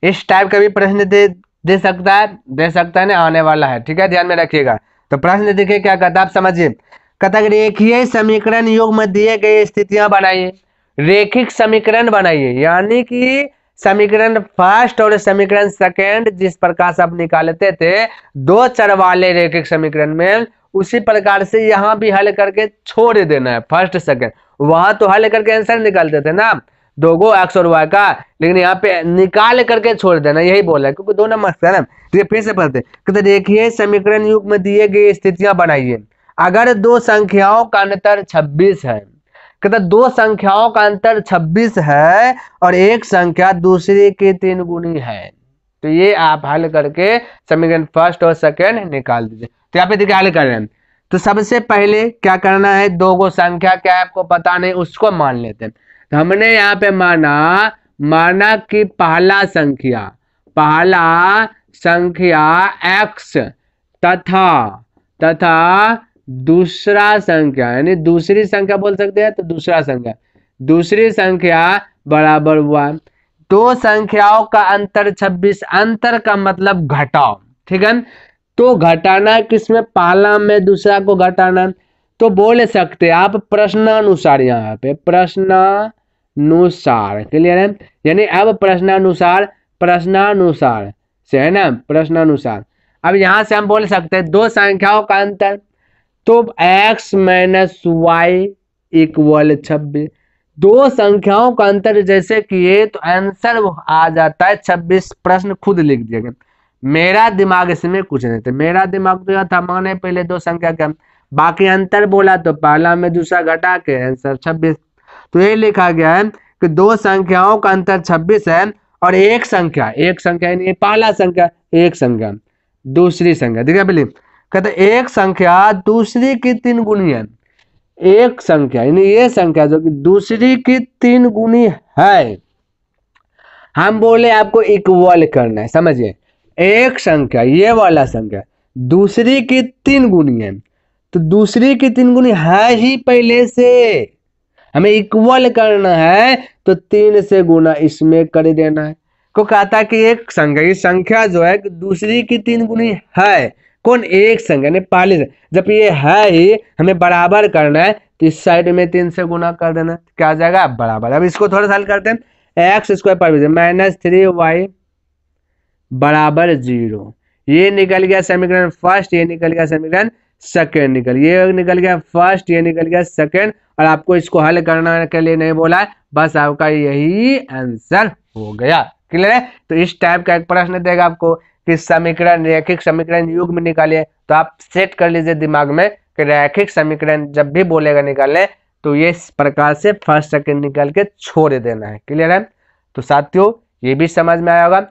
इस टाइप का भी प्रश्न दे सकता है ना, आने वाला है, ठीक है, ध्यान में रखिएगा। तो प्रश्न देखिए क्या कहता है, आप समझिए। कहता है रेखीय समीकरण युग में दिए गए स्थितियां बनाइए। रेखिक समीकरण बनाइए, यानी कि समीकरण फर्स्ट और समीकरण सेकंड जिस प्रकार से आप निकालते थे दो चर वाले रेखिक समीकरण में, उसी प्रकार से यहाँ भी हल करके छोड़ देना है फर्स्ट सेकंड। वहां तो हल करके आंसर निकालते थे ना, दो गो एक्स और वाई का, लेकिन यहाँ पे निकाल करके छोड़ देना, यही बोला है, क्योंकि दो नंबर है ना। तो फिर से पढ़ते, कहते देखिए समीकरण युग में दिए गए स्थितियां बनाइए। अगर दो संख्याओं का अंतर 26 है, कहते दो संख्याओं का अंतर 26 है और एक संख्या दूसरी की 3 गुनी है, तो ये आप हल करके समीकरण फर्स्ट और सेकंड निकाल दीजिए। तो यहाँ पे देखिए हल कर रहे हैं, तो सबसे पहले क्या करना है, दो गो संख्या क्या है आपको पता नहीं, उसको मान लेते हैं। तो हमने यहाँ पे माना कि पहला संख्या x तथा दूसरा संख्या, यानी दूसरी संख्या बोल सकते हैं, तो दूसरी संख्या बराबर हुआ। दो संख्याओं का अंतर 26, अंतर का मतलब घटाओ, ठीक है। तो घटाना किसमें, पहला में दूसरा को घटाना, तो बोल सकते आप प्रश्नानुसार, यहाँ पे प्रश्नानुसार, क्लियर है, यानी अब प्रश्नानुसार से है ना, प्रश्नानुसार। अब यहां से हम बोल सकते हैं दो संख्याओं का अंतर, तो x माइनस वाई इक्वल 26। दो संख्याओं का अंतर जैसे किए तो आंसर आ जाता है 26। प्रश्न खुद लिख दिया, मेरा दिमाग इसमें कुछ नहीं था, मेरा दिमाग तो यह था माने पहले दो संख्या का, बाकी अंतर बोला तो पहला में दूसरा घटा के आंसर 26। तो ये लिखा गया है कि दो संख्याओं का अंतर 26 है और एक संख्या यानी पहला संख्या, एक संख्या दूसरी संख्या, देखिए बोलिए, कहते एक संख्या दूसरी की 3 गुनी है। एक संख्या यानी ये संख्या जो कि दूसरी की 3 गुनी है, हम बोले आपको इक्वल करना है, समझिए। एक संख्या, ये वाला संख्या दूसरी की 3 गुनी है, तो दूसरी की 3 गुनी है ही पहले से, हमें इक्वल करना है तो 3 से गुना इसमें कर देना है। को कहता है कि एक संख्या, ये संख्या जो है दूसरी की 3 गुनी है, कौन, एक संख्या ने पहले से, जब ये है ही हमें बराबर करना है तो इस साइड में 3 से गुना कर देना, क्या आ जाएगा बराबर। अब इसको थोड़ा सा हल करते हैं, एक्स स्क्वायर पर माइनस 3y बराबर 0, ये निकल गया समीकरण फर्स्ट, ये निकल गया समीकरण सेकंड, ये निकल गया फर्स्ट, ये निकल गया सेकंड, और आपको इसको हल करने के लिए नहीं बोला है, बस आपका यही आंसर हो गया, क्लियर है। तो इस टाइप का एक प्रश्न देगा आपको कि समीकरण, रैखिक समीकरण युग में निकालिए, तो आप सेट कर लीजिए दिमाग में कि रैखिक समीकरण जब भी बोलेगा निकालने तो ये इस प्रकार से फर्स्ट सेकंड निकाल के छोड़ देना है, क्लियर है। तो साथियों ये भी समझ में आया होगा।